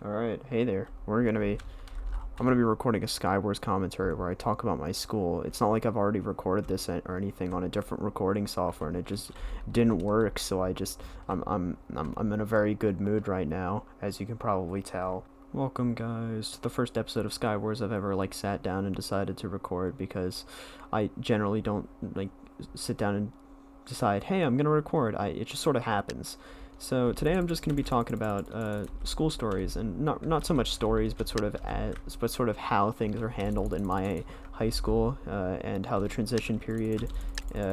Alright, hey there. I'm gonna be recording a Skywars commentary where I talk about my school. It's not like I've already recorded this or anything on a different recording software, and it just didn't work. So I'm in a very good mood right now, as you can probably tell. Welcome, guys, to the first episode of Skywars I've ever sat down and decided to record, because I generally don't sit down and decide, hey, I'm gonna record. It just sort of happens. So today I'm just going to be talking about school stories, and not so much stories, but sort of how things are handled in my high school, and how the transition period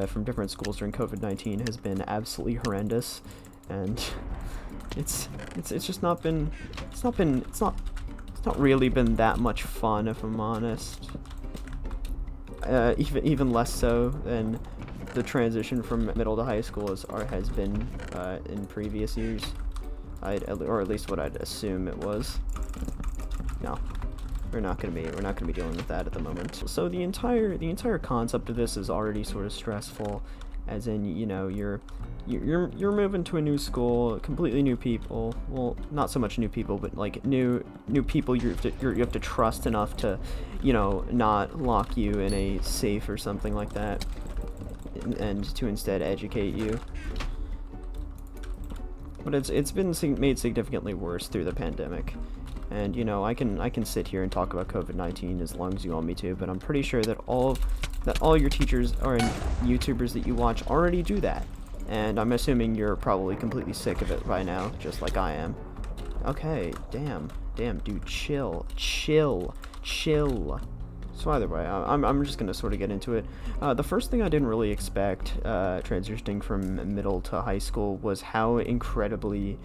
from different schools during COVID-19 has been absolutely horrendous, and it's not really been that much fun, if I'm honest. Even less so than the transition from middle to high school has been in previous years, or at least what I'd assume it was. No, we're not gonna be dealing with that at the moment. So the entire concept of this is already sort of stressful, as in, you know, you're moving to a new school, completely new people. Well, not so much new people, but like new people you have to trust enough to, you know, not lock you in a safe or something like that, and to instead educate you. But it's been made significantly worse through the pandemic. And, you know, I can sit here and talk about COVID-19 as long as you want me to, but I'm pretty sure that all your teachers or YouTubers that you watch already do that. And I'm assuming you're probably completely sick of it by now, just like I am. Okay, damn, dude, chill. So either way, I'm just gonna sort of get into it. The first thing I didn't really expect, transitioning from middle to high school, was how incredibly,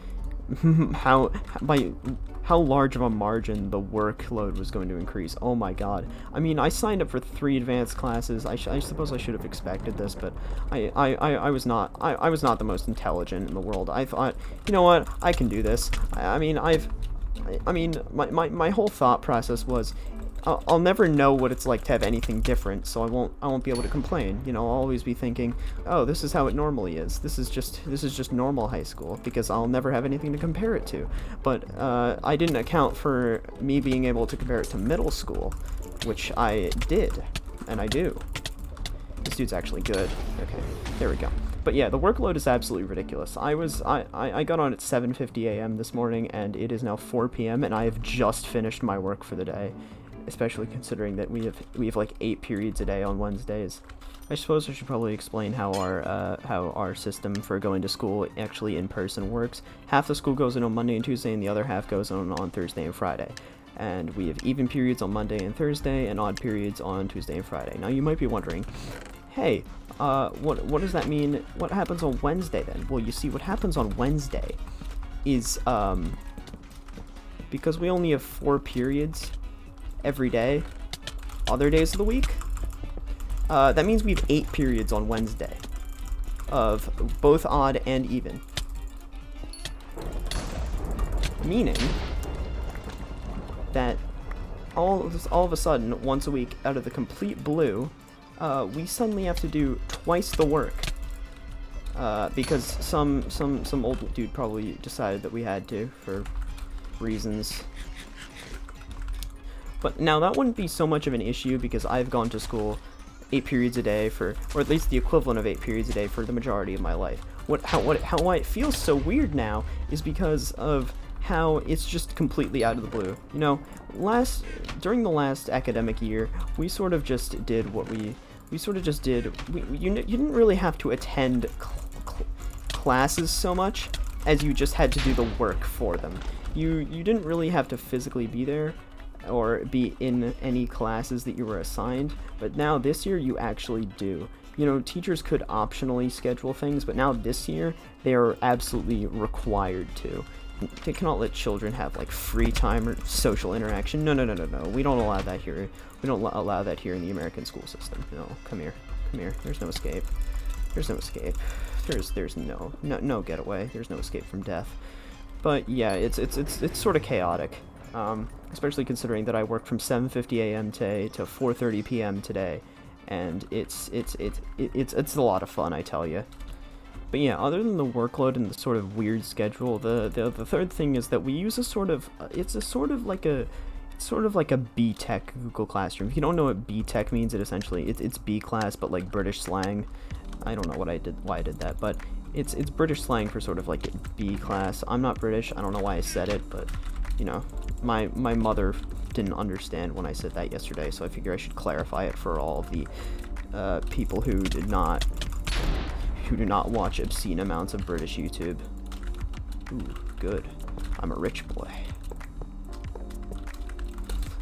how large of a margin the workload was going to increase. Oh my god. I mean, I signed up for 3 advanced classes. I suppose I should have expected this, but I was not the most intelligent in the world. I thought, you know what, I can do this. I mean, my whole thought process was, I'll never know what it's like to have anything different, so I won't be able to complain. You know, I'll always be thinking, oh, this is how it normally is. This is just normal high school, because I'll never have anything to compare it to. But I didn't account for me being able to compare it to middle school, which I did, and I do. This dude's actually good. Okay, there we go. But yeah, the workload is absolutely ridiculous. I got on at 7:50 a.m. this morning, and it is now 4 p.m. and I have just finished my work for the day. Especially considering that we have like 8 periods a day on Wednesdays. I suppose I should probably explain how our system for going to school actually in person works. Half the school goes in on Monday and Tuesday, and the other half goes on Thursday and Friday. And we have even periods on Monday and Thursday, and odd periods on Tuesday and Friday. Now you might be wondering, hey, what does that mean? What happens on Wednesday then? Well, you see, what happens on Wednesday is because we only have 4 periods every day, other days of the week, that means we have 8 periods on Wednesday, of both odd and even. Meaning that all of a sudden, once a week, out of the complete blue, we suddenly have to do twice the work, because some old dude probably decided that we had to, for reasons. But now that wouldn't be so much of an issue, because I've gone to school 8 periods a day or at least the equivalent of 8 periods a day for the majority of my life. Why it feels so weird now is because of how it's just completely out of the blue. You know, during the last academic year, we sort of just did what you didn't really have to attend classes so much as you just had to do the work for them. You didn't really have to physically be there or be in any classes that you were assigned, but now this year you actually do. You know, teachers could optionally schedule things, but now this year they are absolutely required to. They cannot let children have like free time or social interaction. No. We don't allow that here. We don't allow that here in the American school system. No, come here. There's no escape. There's no getaway. There's no escape from death. But yeah, it's sort of chaotic. Especially considering that I worked from 7:50 a.m. today to 4:30 p.m. today, and it's a lot of fun, I tell you. But yeah, other than the workload and the sort of weird schedule, the third thing is that we use a sort of it's sort of like a B Tech Google Classroom. If you don't know what B Tech means, it's B class, but like British slang. I don't know why I did that, but it's British slang for sort of like B class. I'm not British. I don't know why I said it, but you know, my mother didn't understand when I said that yesterday, so I figure I should clarify it for all of the people who do not watch obscene amounts of British YouTube. Ooh, good. I'm a rich boy.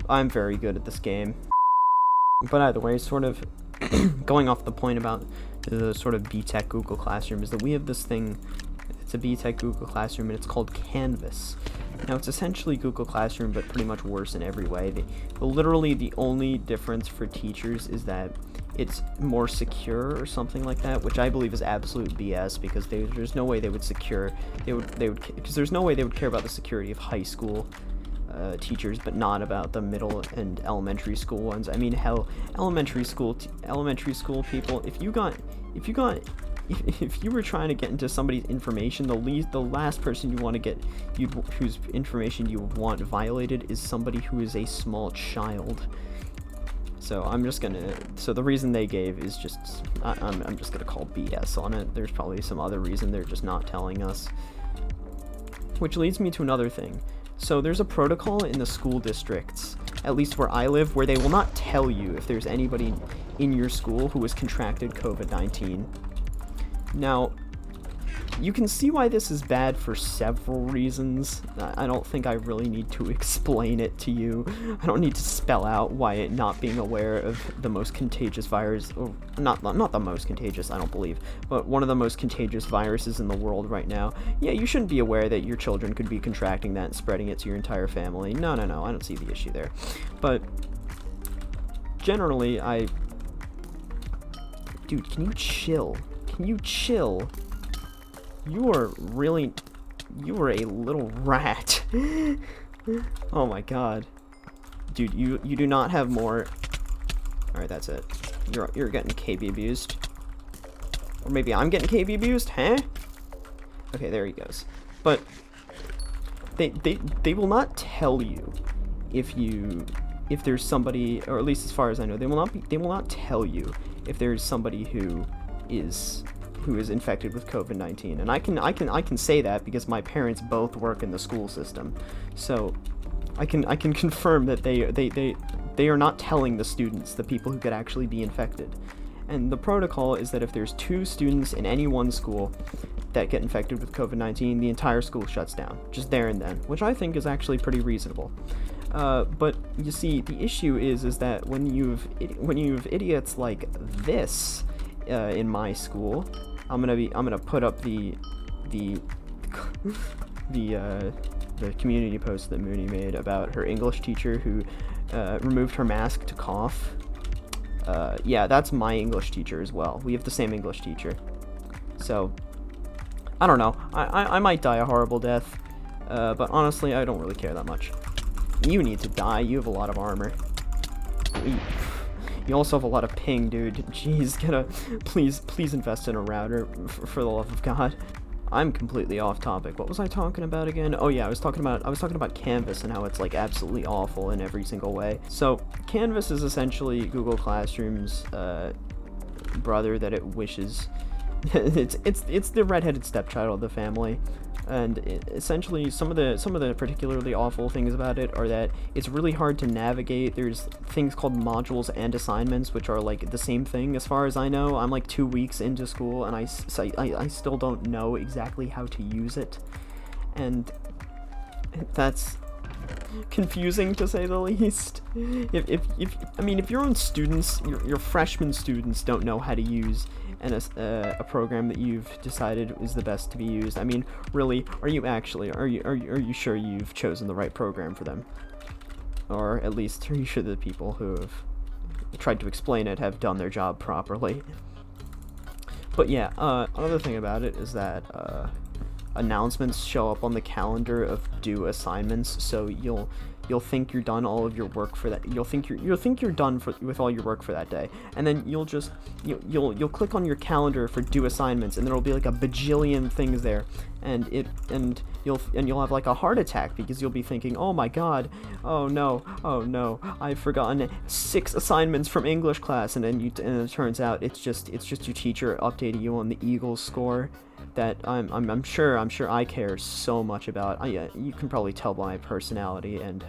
I'm very good at this game. But either way, sort of going off the point about the sort of B-Tech Google Classroom is that we have this thing. It's a B-Tech Google Classroom, and it's called Canvas. Now, it's essentially Google Classroom, but pretty much worse in every way. Literally, the only difference for teachers is that it's more secure or something like that, which I believe is absolute BS, because there's no way they would because there's no way they would care about the security of high school teachers, but not about the middle and elementary school ones. I mean, hell, elementary school people, if you were trying to get into somebody's information, the last person you want to get, whose information you want violated is somebody who is a small child. So the reason they gave is just, I'm just gonna call BS on it. There's probably some other reason they're just not telling us. Which leads me to another thing. So there's a protocol in the school districts, at least where I live, where they will not tell you if there's anybody in your school who has contracted COVID-19. Now, you can see why this is bad for several reasons. I don't think I really need to explain it to you. I don't need to spell out why not being aware of the most contagious virus, or not the most contagious, I don't believe, but one of the most contagious viruses in the world right now. Yeah, you shouldn't be aware that your children could be contracting that and spreading it to your entire family. No, I don't see the issue there. But generally, Dude, can you chill? Can you chill? You are a little rat. Oh my god. Dude, you do not have more. Alright, that's it. You're getting KB abused. Or maybe I'm getting KB abused, huh? Okay, there he goes. But they will not tell you if there's somebody, or at least as far as I know, they will not tell you if there's somebody who is infected with COVID-19, and I can say that because my parents both work in the school system, so I can confirm that they are not telling the students, the people who could actually be infected. And the protocol is that if there's 2 students in any one school that get infected with COVID-19, the entire school shuts down, just there and then, which I think is actually pretty reasonable. But you see, the issue is that when you've idiots like this in my school. I'm gonna put up the community post that Mooney made about her English teacher who removed her mask to cough. Yeah, that's my English teacher as well. We have the same English teacher. So, I don't know. I might die a horrible death, but honestly, I don't really care that much. You need to die. You have a lot of armor. You also have a lot of ping, dude. Jeez, please invest in a router, for the love of God. I'm completely off topic. What was I talking about again? Oh yeah, I was talking about Canvas and how it's like absolutely awful in every single way. So Canvas is essentially Google Classroom's brother that it wishes. it's the redheaded stepchild of the family. And essentially, some of the particularly awful things about it are that it's really hard to navigate. There's things called modules and assignments, which are like the same thing as far as I know. I'm like 2 weeks into school, and I still don't know exactly how to use it, and that's confusing to say the least. If your own students, your freshman students don't know how to use a program that you've decided is the best to be used, I mean, really, are you sure you've chosen the right program for them? Or at least, are you sure the people who have tried to explain it have done their job properly? But yeah, another thing about it is that announcements show up on the calendar of due assignments, so you'll think you're done all of your work for that. You'll think you're done with all your work for that day, and then you'll you'll click on your calendar for due assignments, and there'll be like a bajillion things there, and you'll have like a heart attack because you'll be thinking, oh my god, oh no, I've forgotten 6 assignments from English class, and then it turns out it's just your teacher updating you on the Eagles score. That I'm sure I care so much about. You can probably tell by my personality and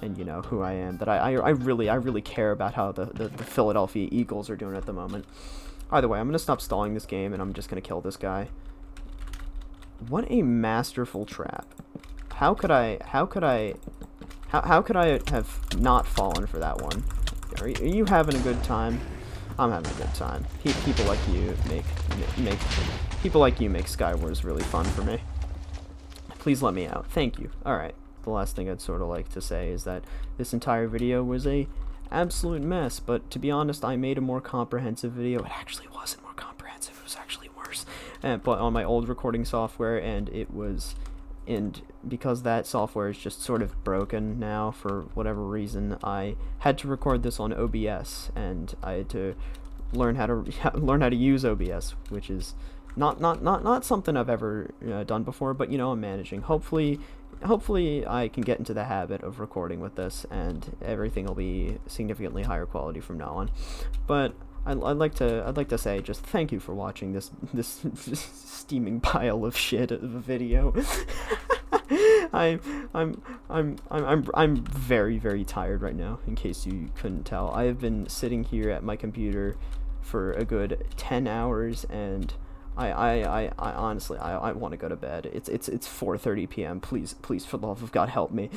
and you know who I am, that I really care about how the Philadelphia Eagles are doing at the moment. Either way, I'm gonna stop stalling this game and I'm just gonna kill this guy. What a masterful trap! How could I have not fallen for that one? Are you having a good time? I'm having a good time. People like you make skywars really fun for me. Please let me out. Thank you. Alright. The last thing I'd sort of like to say is that this entire video was a absolute mess, but to be honest, I made a more comprehensive video. It actually wasn't more comprehensive. It was actually worse. But on my old recording software, and because that software is just sort of broken now for whatever reason, I had to record this on OBS, and I had to learn how to use OBS, which is not something I've ever done before, but you know, I'm managing. Hopefully I can get into the habit of recording with this, and everything will be significantly higher quality from now on. But I'd like to say just thank you for watching this steaming pile of shit of a video. I'm very, very tired right now, in case you couldn't tell. I have been sitting here at my computer for a good 10 hours, and I honestly I want to go to bed. It's 4:30 p.m. Please, for the love of God, help me.